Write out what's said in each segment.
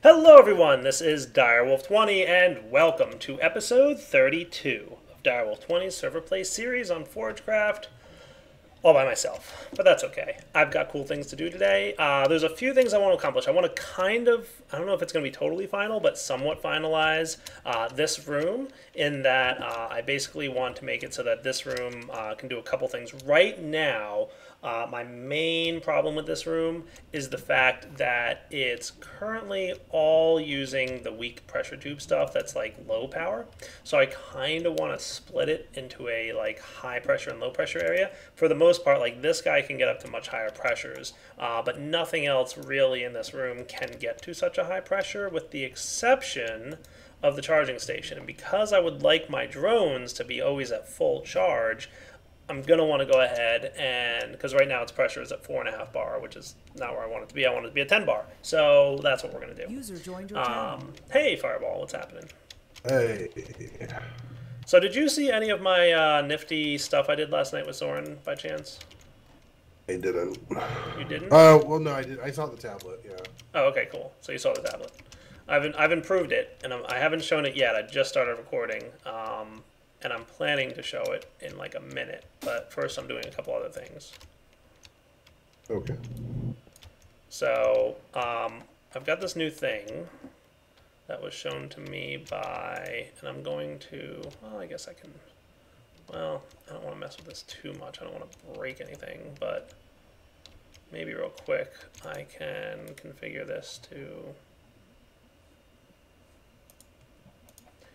Hello everyone, this is Direwolf20 and welcome to episode 32 of Direwolf20's Server Play series on Forgecraft all by myself, but that's okay. I've got cool things to do today. There's a few things I want to accomplish. I want to I don't know if it's going to be totally final, but somewhat finalize this room in that I basically want to make it so that this room can do a couple things. Right now, my main problem with this room is the fact that it's currently all using the weak pressure tube stuff that's like low power. So I kind of want to split it into a like high pressure and low pressure area. For the most part, like this guy can get up to much higher pressures, but nothing else really in this room can get to such a high pressure with the exception of the charging station. And because I would like my drones to be always at full charge, I'm going to want to go ahead and, because right now its pressure is at 4.5 bar, which is not where I want it to be. I want it to be at 10 bar. So that's what we're going to do. User joined your channel. Hey, Fireball, what's happening? Hey. So did you see any of my nifty stuff I did last night with Soren by chance? I didn't. You didn't? Well, no, I did. I saw the tablet, yeah. Oh, okay, cool. So you saw the tablet. I've improved it, and I haven't shown it yet. I just started recording. And I'm planning to show it in like a minute, but first I'm doing a couple other things. Okay. So I've got this new thing that was shown to me by, and I'm going to, well, I guess I can, well, I don't want to mess with this too much. I don't want to break anything, but maybe real quick I can configure this to,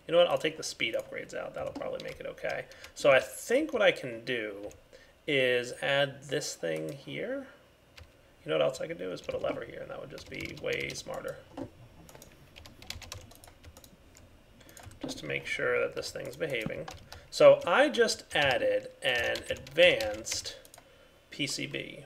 you know what, I'll take the speed upgrades out. That'll probably make it okay. So I think what I can do is add this thing here. You know what else I could do is put a lever here, and that would just be way smarter. Just to make sure that this thing's behaving. So I just added an advanced PCB.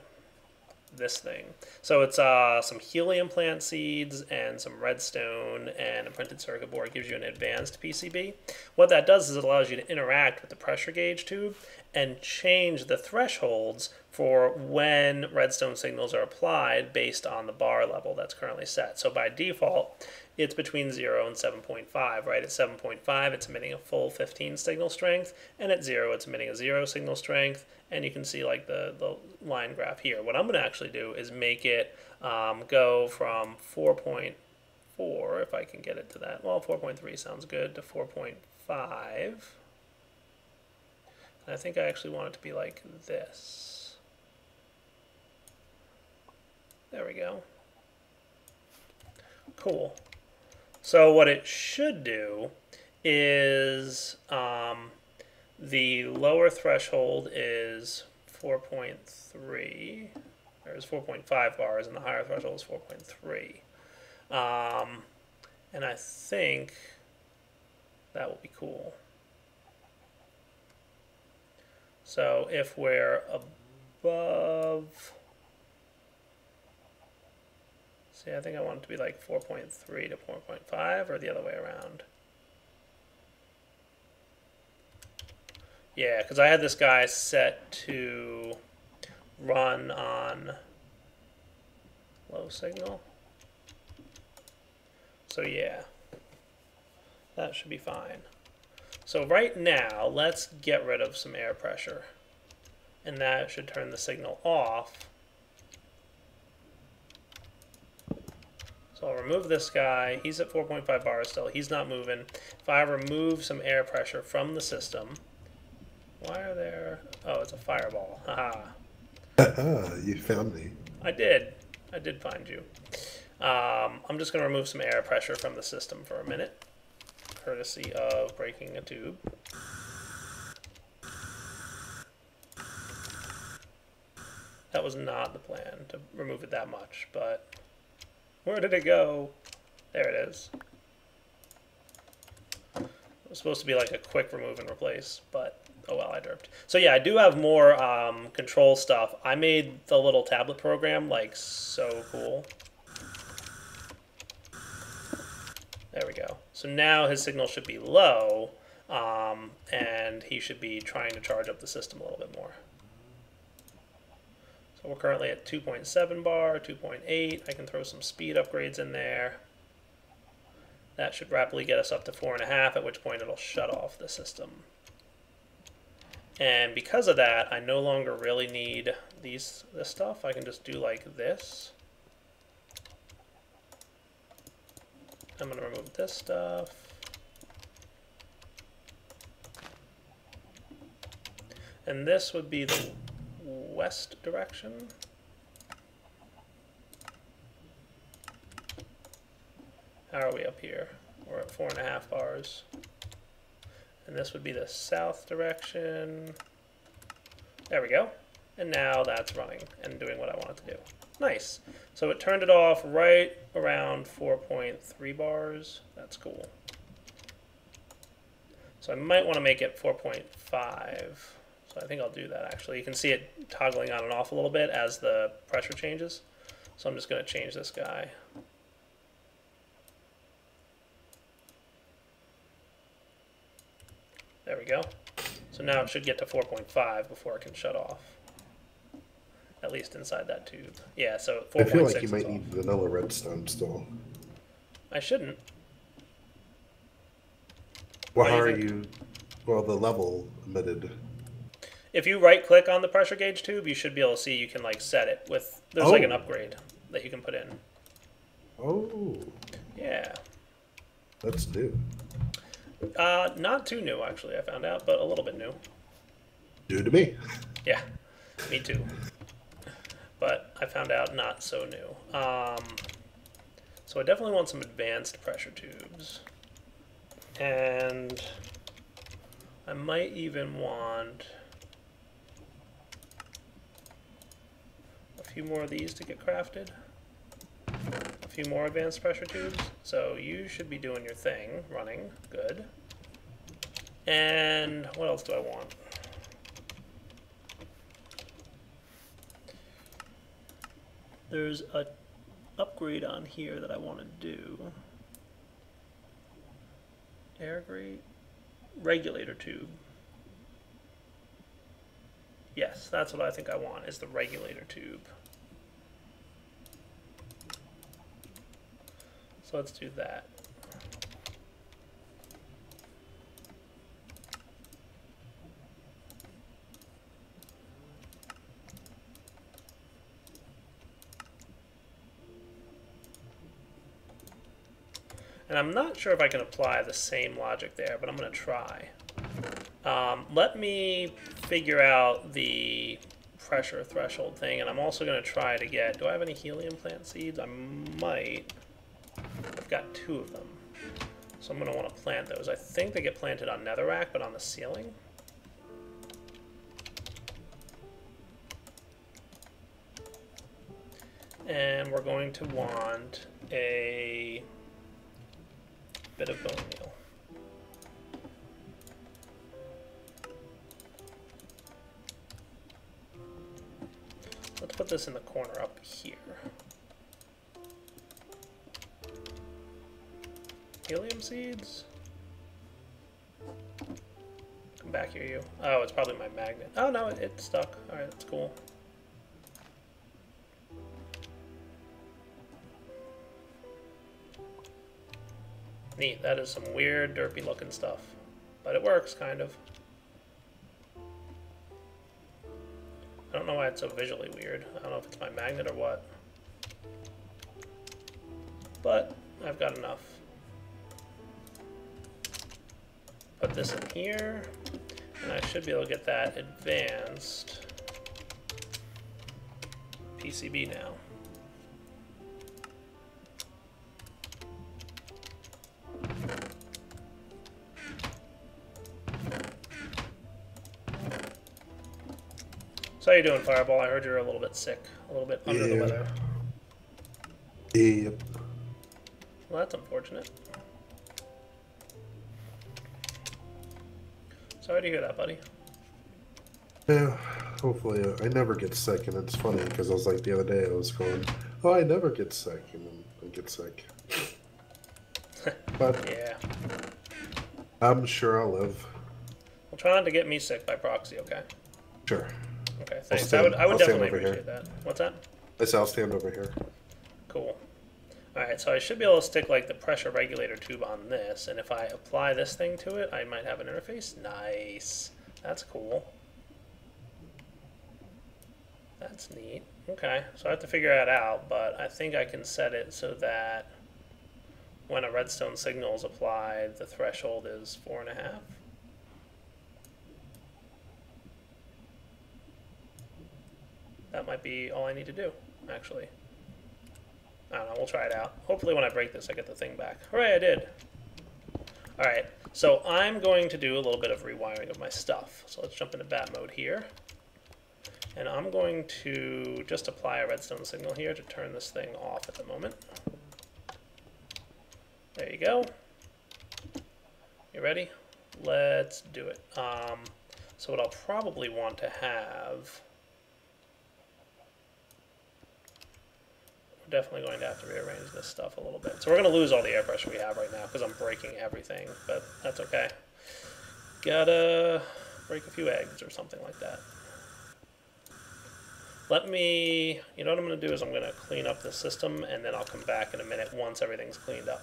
This thing. So it's some helium plant seeds and some redstone and a printed circuit board. It gives you an advanced PCB. What that does is it allows you to interact with the pressure gauge tube and change the thresholds for when redstone signals are applied based on the bar level that's currently set. So by default, it's between 0 and 7.5, right? At 7.5, it's emitting a full 15 signal strength, and at 0, it's emitting a 0 signal strength, and you can see like the line graph here. What I'm going to actually do is make it go from 4.4, if I can get it to that. Well, 4.3 sounds good, to 4.5. I think I actually want it to be like this. There we go. Cool. So what it should do is the lower threshold is 4.3. There's 4.5 bars, and the higher threshold is 4.3. And I think that will be cool. So if we're above, see, I think I want it to be like 4.3 to 4.5 or the other way around. Yeah, because I had this guy set to run on low signal. So yeah, that should be fine. So right now, let's get rid of some air pressure. And that should turn the signal off. So I'll remove this guy. He's at 4.5 bars still. He's not moving. If I remove some air pressure from the system, why are there... Oh, it's a fireball. Haha. You found me. I did. I did find you. I'm just going to remove some air pressure from the system for a minute, courtesy of breaking a tube. That was not the plan, to remove it that much, but where did it go? There it is. It was supposed to be like a quick remove and replace, but oh well, I derped. So yeah, I do have more control stuff. I made the little tablet program like so cool. There we go. So now his signal should be low, and he should be trying to charge up the system a little bit more. So we're currently at 2.7 bar, 2.8. I can throw some speed upgrades in there. That should rapidly get us up to 4.5, at which point it'll shut off the system. And because of that, I no longer really need this stuff. I can just do like this. I'm going to remove this stuff. And this would be the west direction. How are we up here? We're at 4.5 bars. And this would be the south direction. There we go. And now that's running and doing what I want it to do. Nice. So it turned it off right around 4.3 bars. That's cool. So I might want to make it 4.5. So I think I'll do that actually. You can see it toggling on and off a little bit as the pressure changes. So I'm just going to change this guy. There we go. So now it should get to 4.5 before it can shut off. At least inside that tube. Yeah, so 4.6 I feel like you is might off. need vanilla redstone still. I shouldn't. Well, Why do how you are think? you? Well, the level emitted. If you right click on the pressure gauge tube, you should be able to see you can like set it with, there's like an upgrade that you can put in. Oh, Yeah. that's new. Not too new actually, I found out, but a little bit new. New to me. Yeah, me too. But I found out not so new. So I definitely want some advanced pressure tubes. And I might even want a few more of these to get crafted. A few more advanced pressure tubes. So you should be doing your thing, running. Good. And what else do I want? There's a upgrade on here that I want to do. Air grate? Regulator tube. Yes, that's what I think I want, is the regulator tube. So let's do that. And I'm not sure if I can apply the same logic there, but I'm going to try. Let me figure out the pressure threshold thing, and I'm also going to try to get... Do I have any helium plant seeds? I might. I've got 2 of them. So I'm going to want to plant those. I think they get planted on netherrack, but on the ceiling. And we're going to want a bit of bone meal. Let's put this in the corner up here. Helium seeds? Come back here, you. Oh, it's probably my magnet. Oh, no, it's stuck. Alright, that's cool. Neat, that is some weird, derpy looking stuff. But it works, kind of. I don't know why it's so visually weird. I don't know if it's my magnet or what. But I've got enough. Put this in here, and I should be able to get that advanced PCB now. So how you doing, Fireball? I heard you're a little bit sick, a little bit under the weather. Yep. Well, that's unfortunate. Sorry to hear that, buddy. Yeah, hopefully I never get sick, and it's funny because I was like the other day I was going, oh, I never get sick, and then I get sick. But Yeah. I'm sure I'll live. Well, try not to get me sick by proxy, okay? Sure. Okay, thanks. stand- I would I'll stand definitely over here. appreciate that. What's that? I said I'll stand over here. Cool. Alright, so I should be able to stick like the pressure regulator tube on this, and if I apply this thing to it, I might have an interface. Nice. That's cool. That's neat. Okay, so I have to figure that out, but I think I can set it so that when a redstone signal is applied, the threshold is 4.5. That might be all I need to do, actually. I don't know, we'll try it out. Hopefully when I break this, I get the thing back. Hooray, I did. Alright, so I'm going to do a little bit of rewiring of my stuff. So let's jump into bat mode here. And I'm going to just apply a redstone signal here to turn this thing off at the moment. There you go. You ready? Let's do it. So what I'll probably want to have... Definitely going to have to rearrange this stuff a little bit. So we're going to lose all the air pressure we have right now because I'm breaking everything, but that's okay. Gotta break a few eggs or something like that. Let me, you know what I'm going to do is I'm going to clean up the system and then I'll come back in a minute once everything's cleaned up.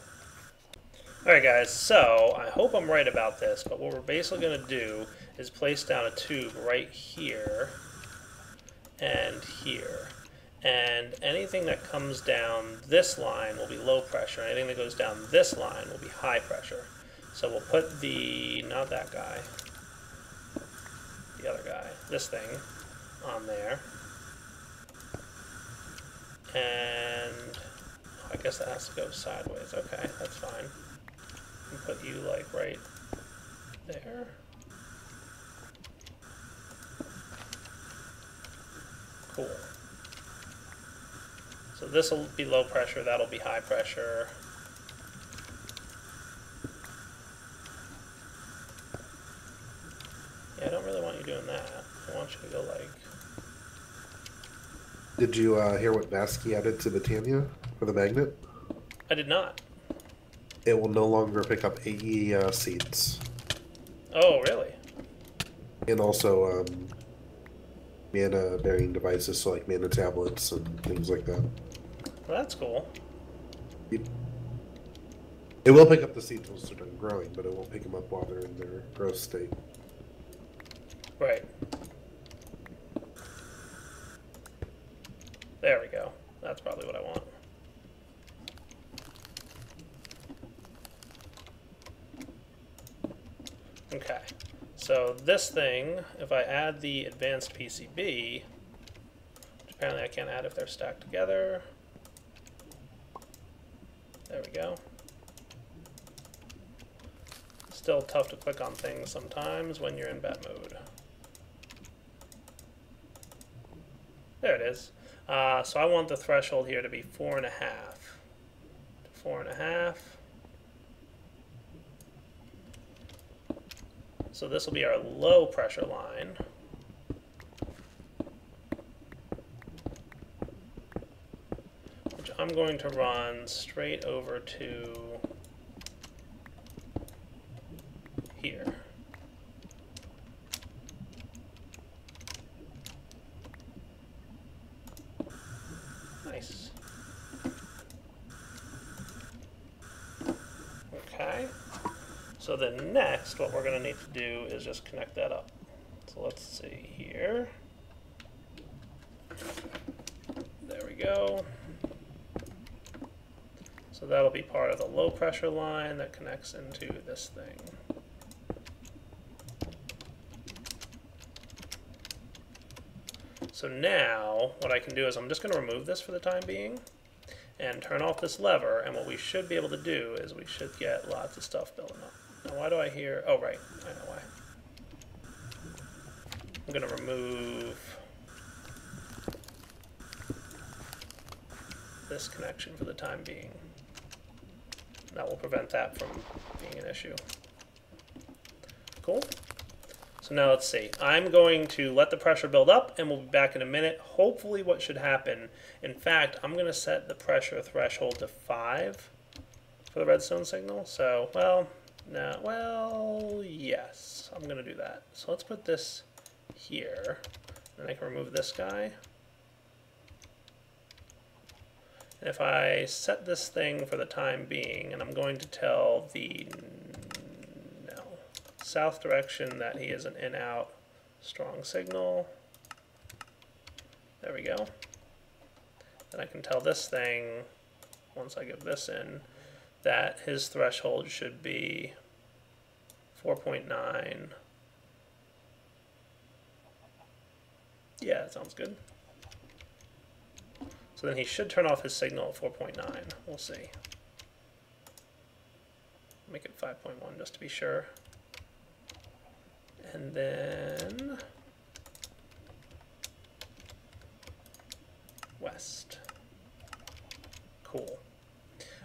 Alright guys, so I hope I'm right about this, but what we're basically going to do is place down a tube right here and here. And anything that comes down this line will be low pressure. Anything that goes down this line will be high pressure. So we'll put the, not that guy, the other guy, this thing, on there. And I guess that has to go sideways. Okay, that's fine. And put you like right there. Cool. So this will be low pressure, that'll be high pressure. Yeah, I don't really want you doing that. I want you to go like... Did you hear what Vasky added to the Tanya for the magnet? I did not. It will no longer pick up AE seeds. Oh, really? And also mana bearing devices, so like mana tablets and things like that. Well, that's cool. It will pick up the seeds once they're done growing, but it won't pick them up while they're in their growth state. Right. There we go. That's probably what I want. Okay. So this thing, if I add the advanced PCB, which apparently I can't add if they're stacked together. There we go. Still tough to click on things sometimes when you're in bat mode. There it is. So I want the threshold here to be 4.5. 4.5. So this will be our low pressure line. Which I'm going to run straight over to here. Nice. Okay. So then next, what we're going to need to do is just connect that up. So let's see here. There we go. So that'll be part of the low pressure line that connects into this thing. So now, what I can do is I'm just going to remove this for the time being and turn off this lever, and what we should be able to do is we should get lots of stuff building up. Now why do I hear, oh right, I know why. I'm going to remove this connection for the time being. That will prevent that from being an issue. Cool. So now let's see. I'm going to let the pressure build up and we'll be back in a minute. Hopefully what should happen, in fact, I'm going to set the pressure threshold to 5 for the redstone signal. So, well, no, well, yes, I'm going to do that. So let's put this here, and I can remove this guy. And if I set this thing for the time being, and I'm going to tell the south direction that he is an in-out strong signal. There we go. Then I can tell this thing, once I give this in, that his threshold should be 4.9. Yeah, that sounds good. So then he should turn off his signal at 4.9. We'll see. Make it 5.1 just to be sure. And then west. Cool.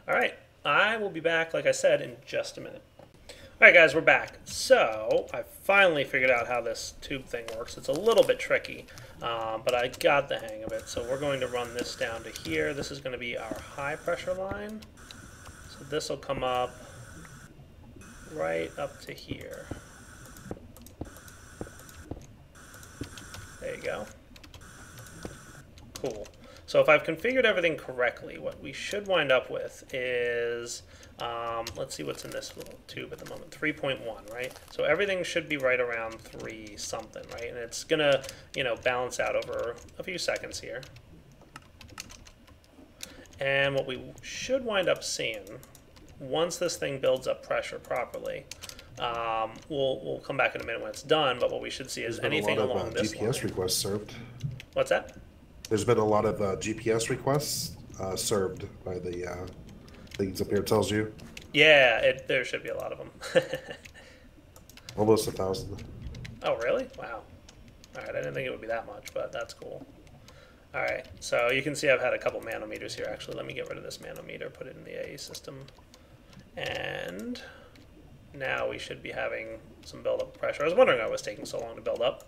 All right, I will be back, like I said, in just a minute. All right, guys, we're back. So I finally figured out how this tube thing works. It's a little bit tricky, but I got the hang of it. So we're going to run this down to here. This is going to be our high pressure line. So this will come up right up to here. There you go. Cool. So if I've configured everything correctly, what we should wind up with is, let's see what's in this little tube at the moment, 3.1, right? So everything should be right around 3 something, right? And it's gonna, balance out over a few seconds here. And what we should wind up seeing, once this thing builds up pressure properly, we'll come back in a minute when it's done, but what we should see is anything along this line. GPS requests served. What's that? There's been a lot of GPS requests served by the things up here. It tells you. Yeah, there should be a lot of them. Almost 1,000. Oh, really? Wow. All right, I didn't think it would be that much, but that's cool. All right, so you can see I've had a couple manometers here. Actually, let me get rid of this manometer, put it in the AE system. And now we should be having some buildup of pressure. I was wondering why it was taking so long to build up.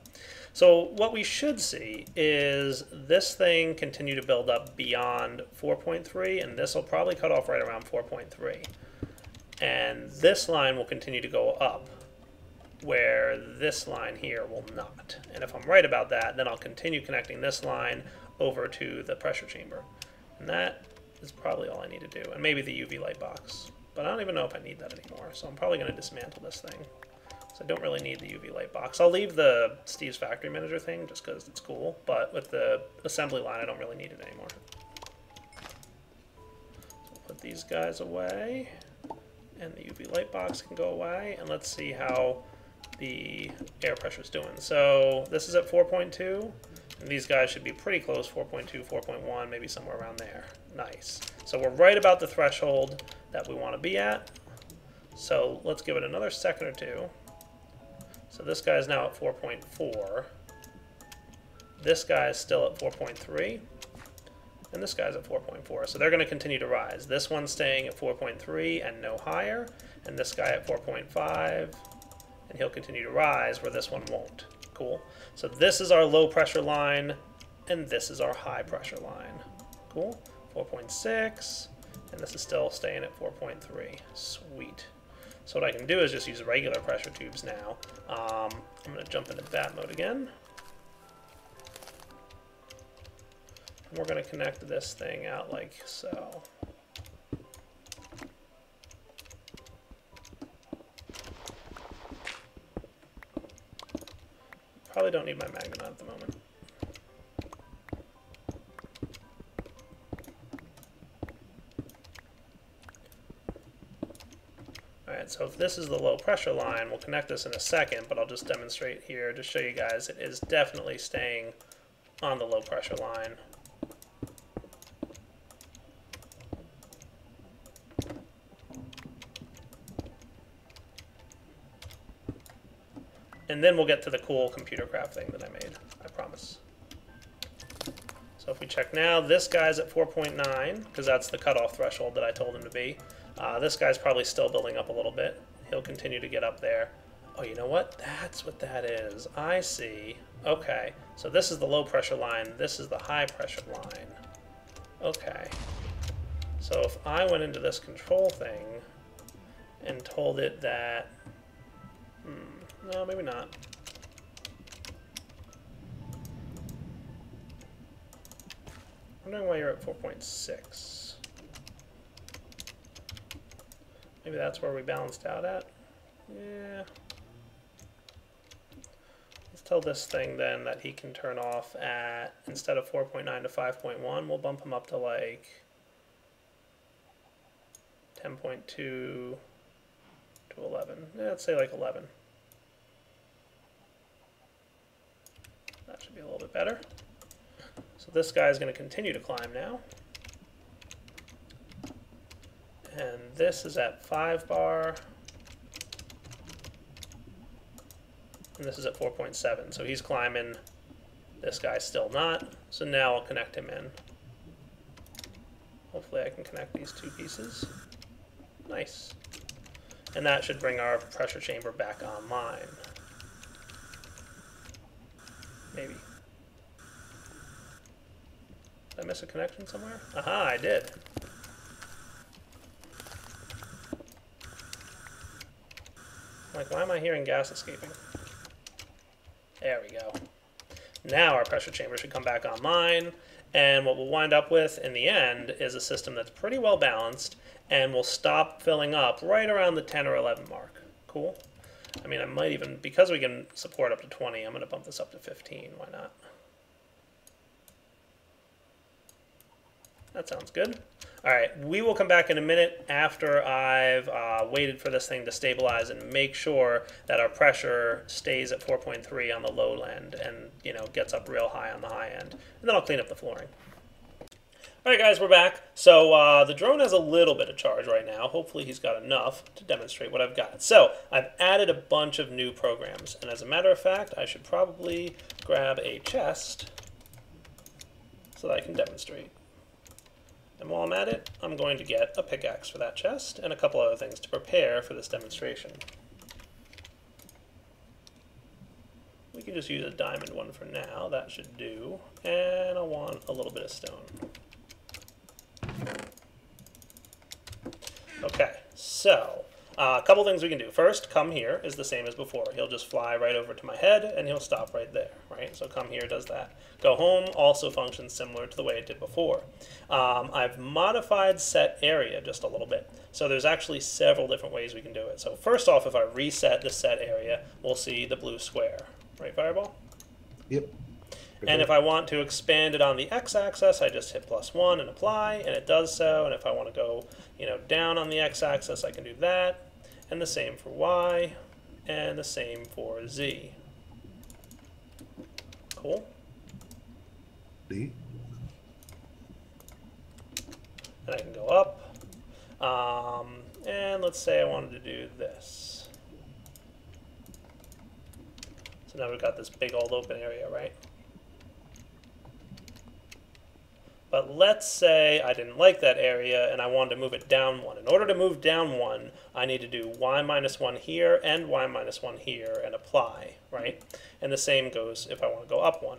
So what we should see is this thing continue to build up beyond 4.3, and this will probably cut off right around 4.3. And this line will continue to go up, where this line here will not. And if I'm right about that, then I'll continue connecting this line over to the pressure chamber. And that is probably all I need to do. And maybe the UV light box. But I don't even know if I need that anymore, so I'm probably going to dismantle this thing. So I don't really need the UV light box. I'll leave the Steve's Factory Manager thing just because it's cool, but with the assembly line, I don't really need it anymore. So we'll put these guys away, and the UV light box can go away, and let's see how the air pressure is doing. So this is at 4.2, and these guys should be pretty close, 4.2, 4.1, maybe somewhere around there. Nice. So we're right about the threshold that we want to be at. So let's give it another second or two. So this guy is now at 4.4. This guy is still at 4.3. And this guy's at 4.4. So they're going to continue to rise. This one's staying at 4.3 and no higher. And this guy at 4.5. And he'll continue to rise where this one won't. Cool. So this is our low pressure line. And this is our high pressure line. Cool. 4.6. And this is still staying at 4.3. Sweet. So what I can do is just use regular pressure tubes now. I'm going to jump into bat mode again. And we're going to connect this thing out like so. Probably don't need my magnet at the moment. Alright, so if this is the low pressure line, we'll connect this in a second, but I'll just demonstrate here to show you guys it is definitely staying on the low pressure line. And then we'll get to the cool computer craft thing that I made, I promise. So if we check now, this guy's at 4.9, because that's the cutoff threshold that I told him to be. This guy's probably still building up a little bit. He'll continue to get up there. Oh, you know what? That's what that is. I see. Okay, so this is the low pressure line. This is the high pressure line. Okay. So if I went into this control thing and told it that... no, maybe not. wondering why you're at 4.6. Maybe that's where we balanced out at? Yeah. Let's tell this thing then that he can turn off at, instead of 4.9 to 5.1, we'll bump him up to like 10.2 to 11. Yeah, let's say like 11. That should be a little bit better. So this guy is going to continue to climb now. And this is at 5 bar. And this is at 4.7. So he's climbing. This guy's still not. So now I'll connect him in. Hopefully I can connect these two pieces. Nice. And that should bring our pressure chamber back online. Maybe. Did I miss a connection somewhere? Aha, I did. Like, why am I hearing gas escaping? There we go. Now our pressure chamber should come back online, and what we'll wind up with in the end is a system that's pretty well balanced and will stop filling up right around the 10 or 11 mark. Cool? I mean, I might even, because we can support up to 20, I'm going to bump this up to 15. Why not? That sounds good. All right, we will come back in a minute after I've waited for this thing to stabilize and make sure that our pressure stays at 4.3 on the low end and, you know, gets up real high on the high end. And then I'll clean up the flooring. All right, guys, we're back. So the drone has a little bit of charge right now. Hopefully he's got enough to demonstrate what I've got. So I've added a bunch of new programs. And as a matter of fact, I should probably grab a chest so that I can demonstrate. And while I'm at it, I'm going to get a pickaxe for that chest and a couple other things to prepare for this demonstration. We can just use a diamond one for now. That should do. And I want a little bit of stone. Okay, so a couple things we can do. First, come here is the same as before. He'll just fly right over to my head and he'll stop right there, right? So come here does that. Go home also functions similar to the way it did before. I've modified set area just a little bit. So there's actually several different ways we can do it. So first off, if I reset the set area, we'll see the blue square, right, Fireball? Yep. And if I want to expand it on the x-axis, I just hit +1 and apply, and it does so. And if I want to go, you know, down on the x-axis, I can do that. And the same for y, and the same for z. Cool. D. And I can go up. And let's say I wanted to do this. So now we've got this big old open area, right? But let's say I didn't like that area and I wanted to move it down 1. In order to move down 1, I need to do y-1 here and y-1 here and apply, right? And the same goes if I want to go up 1,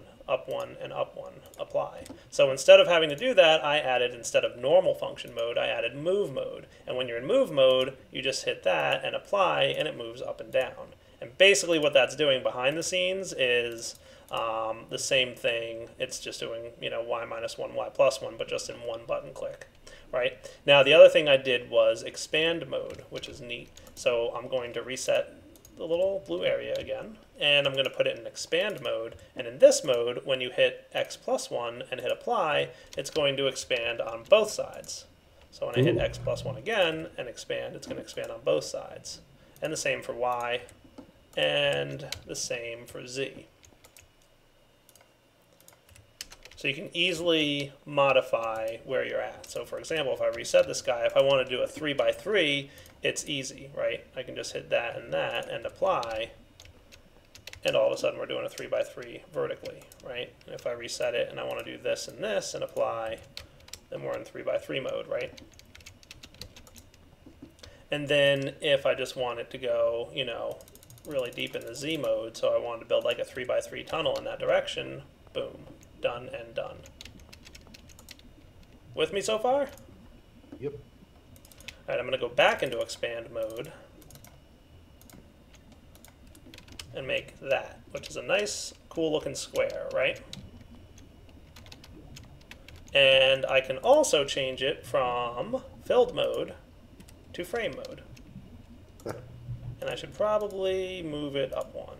and up 1, apply. So instead of having to do that, I added, instead of normal function mode, I added move mode. And when you're in move mode, you just hit that and apply, and it moves up and down. And basically what that's doing behind the scenes is the same thing. It's just doing, you know, y-1, y+1, but just in one button click, right? Now the other thing I did was expand mode, which is neat. So I'm going to reset the little blue area again, and I'm going to put it in expand mode. And in this mode, when you hit x+1 and hit apply, it's going to expand on both sides. So when I hit x+1 again and expand, it's going to expand on both sides. And the same for y, and the same for z. So you can easily modify where you're at. So for example, if I reset this guy, if I want to do a 3x3, it's easy, right? I can just hit that and apply, and all of a sudden we're doing a 3x3 vertically, right? And if I reset it and I want to do this and apply, then we're in 3x3 mode, right? And then if I just want it to go, you know, really deep in the Z mode, so I wanted to build like a 3x3 tunnel in that direction, boom. Done and done. With me so far? Yep. All right, I'm going to go back into expand mode and make that, which is a nice, cool looking square, right? And I can also change it from filled mode to frame mode. And I should probably move it up one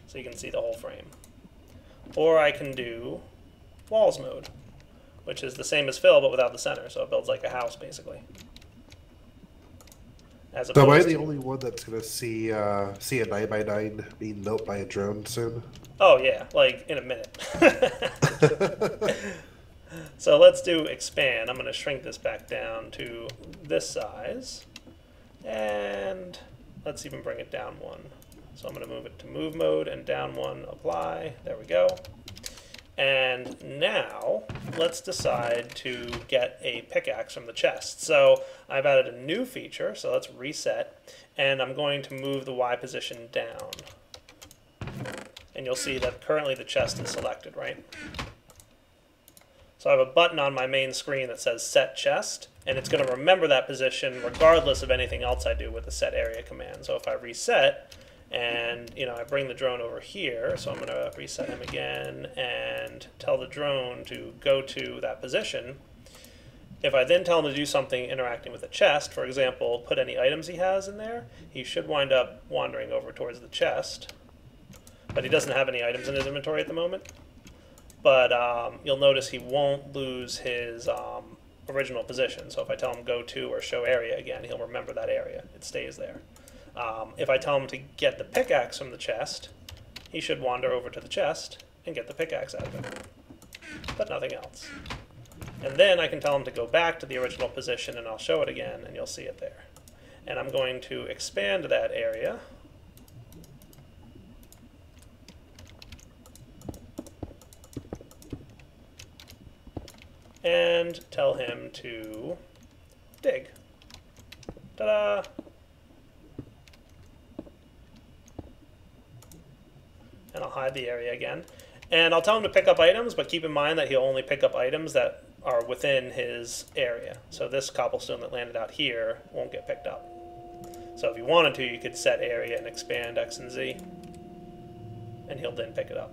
so you can see the whole frame. Or I can do walls mode, which is the same as fill but without the center, so it builds like a house basically. So am I the only one that's gonna see a 9x9 being built by a drone soon? Oh yeah, like in a minute. So let's do expand. I'm going to shrink this back down to this size. And let's even bring it down one. So I'm going to move it to move mode and down one, apply. There we go. And now let's decide to get a pickaxe from the chest. So I've added a new feature, so let's reset. And I'm going to move the Y position down. And you'll see that currently the chest is selected, right? So I have a button on my main screen that says set chest, and it's going to remember that position regardless of anything else I do with the set area command. So if I reset, and I bring the drone over here, so I'm going to reset him again and tell the drone to go to that position. If I then tell him to do something interacting with the chest, for example, put any items he has in there, he should wind up wandering over towards the chest. But he doesn't have any items in his inventory at the moment. But you'll notice he won't lose his original position. So if I tell him go to or show area again, he'll remember that area. It stays there. If I tell him to get the pickaxe from the chest, he should wander over to the chest and get the pickaxe out of it. But nothing else. And then I can tell him to go back to the original position, and I'll show it again, and you'll see it there. And I'm going to expand that area. And tell him to dig. Ta-da! And I'll hide the area again. And I'll tell him to pick up items, but keep in mind that he'll only pick up items that are within his area. So this cobblestone that landed out here won't get picked up. So if you wanted to, you could set area and expand X and Z, and he'll then pick it up.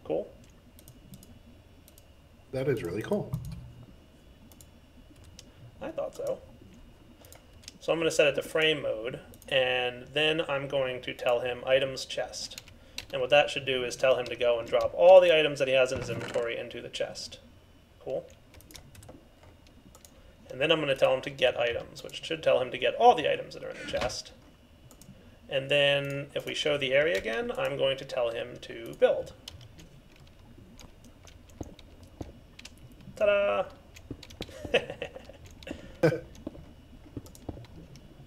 Cool? That is really cool. I thought so. So I'm going to set it to frame mode, and then I'm going to tell him items chest. And what that should do is tell him to go and drop all the items that he has in his inventory into the chest. Cool. And then I'm going to tell him to get items, which should tell him to get all the items that are in the chest. And then if we show the area again, I'm going to tell him to build. Ta-da!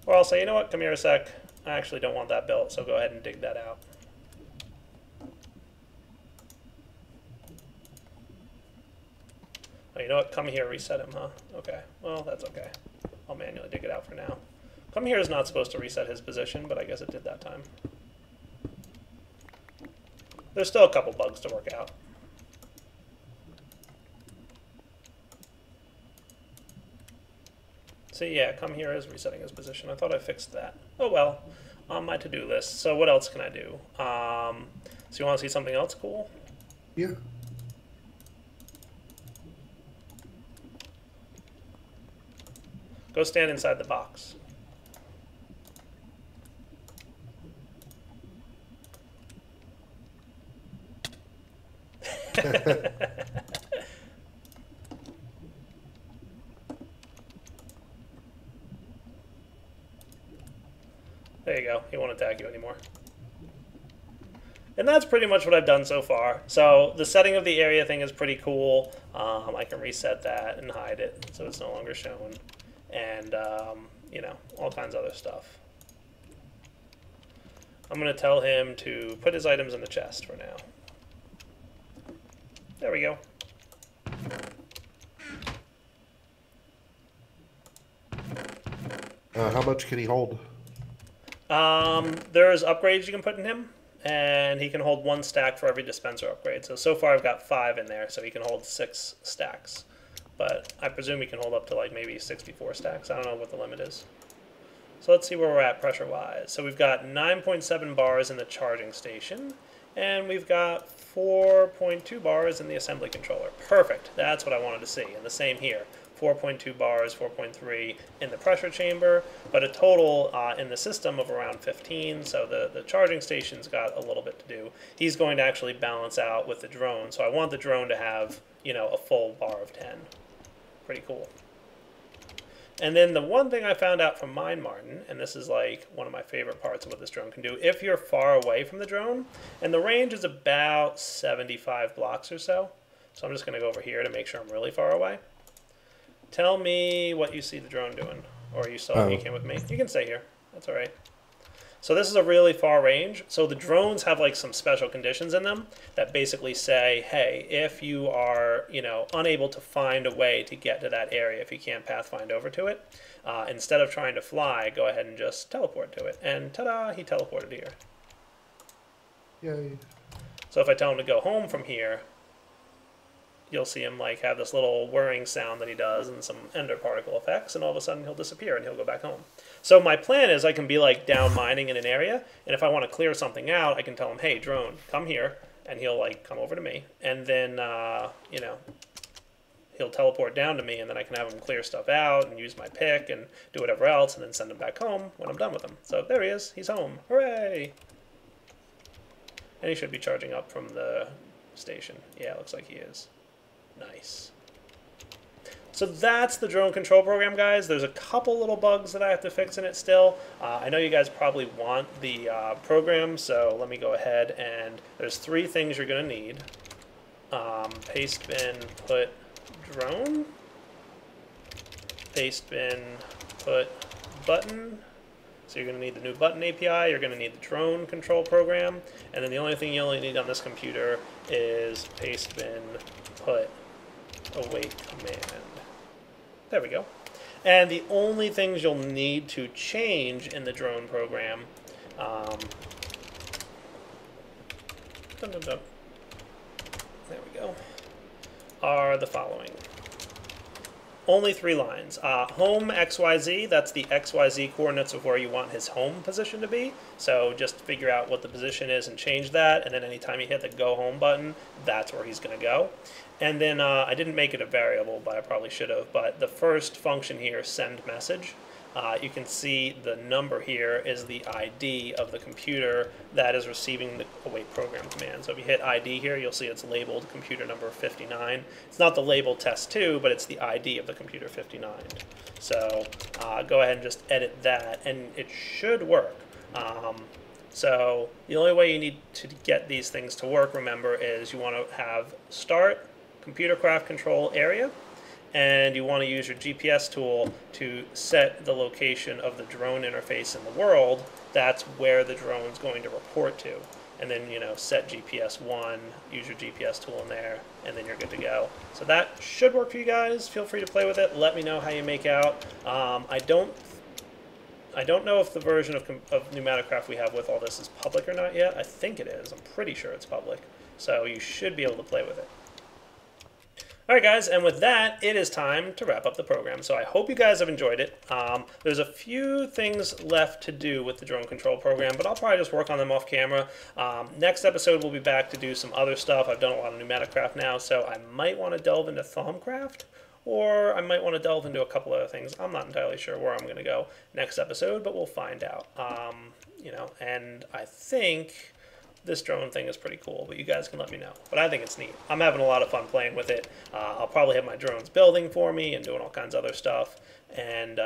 Or I'll say, you know what, come here a sec. I actually don't want that built, so go ahead and dig that out. Oh, you know what, come here, reset him, huh? Okay, well, that's okay. I'll manually dig it out for now. Come here is not supposed to reset his position, but I guess it did that time. There's still a couple bugs to work out. See, yeah, come here is resetting his position. I thought I fixed that. Oh well, on my to-do list. So what else can I do? So you want to see something else cool? Yeah. Go stand inside the box. There you go. He won't attack you anymore. And that's pretty much what I've done so far. So the setting of the area thing is pretty cool. I can reset that and hide it so it's no longer shown. And, you know, all kinds of other stuff. I'm going to tell him to put his items in the chest for now. There we go. How much can he hold? There's upgrades you can put in him, and he can hold 1 stack for every dispenser upgrade. So far I've got 5 in there, so he can hold 6 stacks. But I presume he can hold up to like maybe 64 stacks. I don't know what the limit is. So let's see where we're at pressure-wise. So we've got 9.7 bars in the charging station, And we've got 4.2 bars in the assembly controller. Perfect. That's what I wanted to see. And the same here. 4.2 bars, 4.3 in the pressure chamber, but a total in the system of around 15, so the charging station's got a little bit to do. He's going to actually balance out with the drone, so I want the drone to have, you know, a full bar of 10. Pretty cool. And then the one thing I found out from Mind Martin, and this is like one of my favorite parts of what this drone can do, if you're far away from the drone, and the range is about 75 blocks or so, so I'm just going to go over here to make sure I'm really far away. Tell me what you see the drone doing, or you came with me. You can stay here. That's all right. So this is a really far range. So the drones have like some special conditions in them that basically say, hey, if you are, you know, unable to find a way to get to that area, if you can't pathfind over to it, instead of trying to fly, go ahead and just teleport to it. And ta-da, he teleported here. Yay. So if I tell him to go home from here, you'll see him like have this little whirring sound that he does and some ender particle effects, and all of a sudden he'll disappear and he'll go back home. So my plan is I can be like down mining in an area, and if I want to clear something out, I can tell him, hey, drone, come here, and he'll like come over to me, and then you know, he'll teleport down to me, and then I can have him clear stuff out and use my pick and do whatever else, and then send him back home when I'm done with him. So there he is, he's home, hooray! And he should be charging up from the station. Yeah, it looks like he is. Nice. So that's the drone control program, guys. There's a couple little bugs that I have to fix in it still. I know you guys probably want the program, so let me go ahead and there's 3 things you're going to need. Paste bin, put drone. Paste bin, put button. So you're going to need the new button API, you're going to need the drone control program, and then the only thing you only need on this computer is paste bin, put await command. There we go. And the only things you'll need to change in the drone program there we go, are the following. Only 3 lines. Home XYZ, that's the XYZ coordinates of where you want his home position to be. So just figure out what the position is and change that, and then anytime you hit the go home button, that's where he's going to go. And then I didn't make it a variable, but I probably should have, but the first function here, send message, you can see the number here is the ID of the computer that is receiving the await program command. So if you hit ID here, you'll see it's labeled computer number 59. It's not the label test2, but it's the ID of the computer 59. So go ahead and just edit that, and it should work. So the only way you need to get these things to work, remember, is you want to have start computer craft control area, and you want to use your GPS tool to set the location of the drone interface in the world. That's where the drone's going to report to. And then, you know, set GPS 1, use your GPS tool in there, and then you're good to go. So that should work for you guys. Feel free to play with it. Let me know how you make out. I don't know if the version of Pneumaticraft we have with all this is public or not yet. I think it is. I'm pretty sure it's public. So you should be able to play with it. Alright guys, and with that, it is time to wrap up the program. So I hope you guys have enjoyed it. There's a few things left to do with the drone control program, but I'll probably just work on them off camera. Next episode, we'll be back to do some other stuff. I've done a lot of Pneumaticraft now, so I might want to delve into Thaumcraft, or I might want to delve into a couple other things. I'm not entirely sure where I'm going to go next episode, but we'll find out. You know, and I think this drone thing is pretty cool, but you guys can let me know. But I think it's neat. I'm having a lot of fun playing with it. I'll probably have my drones building for me and doing all kinds of other stuff. And,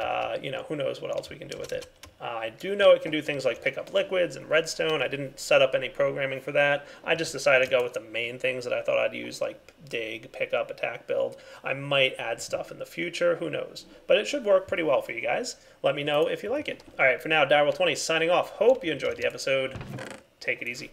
you know, who knows what else we can do with it. I do know it can do things like pick up liquids and redstone. I didn't set up any programming for that. I just decided to go with the main things that I thought I'd use, like dig, pick up, attack, build. I might add stuff in the future. Who knows? But it should work pretty well for you guys. Let me know if you like it. All right, for now, Direwolf20 signing off. Hope you enjoyed the episode. Take it easy.